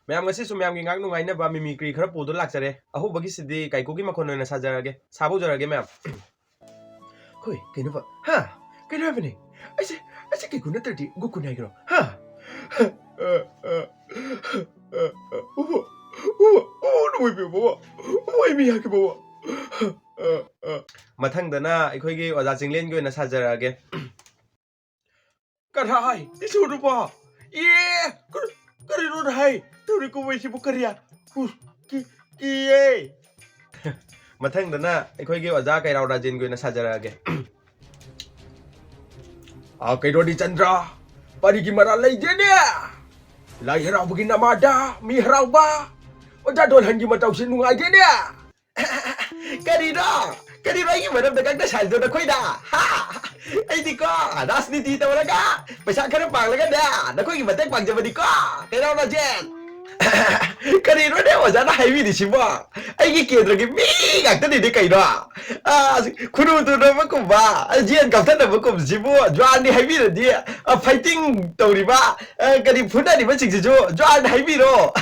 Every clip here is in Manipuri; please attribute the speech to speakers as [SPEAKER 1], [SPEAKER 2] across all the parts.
[SPEAKER 1] ma'am ngasi sum ma'am gingang nungai na ba mimicry khara podo lakjare ahu bagi sidi kaiko gi makhon na sajarage sabu jarage ma'am hoi kaino ba ha kaino bani ase kaiko na tadi guku nai gro ha no bi bo oi mi ha ke bo mathang dana akhoi gi oja jinglen gi na sajarage karai isu ru ba ye karino hai turi ko wei si bukaria ki mathang dana akhoi gi oja kai raw rajin gi na sajarage a kai ro di chandra pari gi mara lai de ne lai harau bagi namada mi harau ba oja don han gi matau sin nungai de ne karino gi madam da kang da sai do da khoi da ha ai di ko rasniti ta wala ga paisa khara pang la ga da da khoi gi matek pang ja ba di ko kai raw rajen karino ne oja na hai wi di sibo ai gi kendra gi mi gak ta ni de kai do khunu tu na ba ko ba jian gak ta na ba ko sibo jwan ni hai wi di fighting to ri ba kari phuna ni ba sing ji jo jwan hai wi ro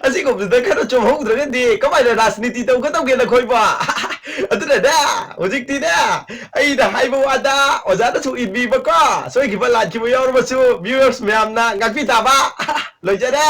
[SPEAKER 1] asi ko da khara chom hong dra di ka mai rasniti to ka to ge na khoi ba aduna da hojik ti da ai da hai ba wa da oja da su in bi ba ko soi gi ba la ki ba yaw ba su viewers myam na ngak pi ta ba loi ja da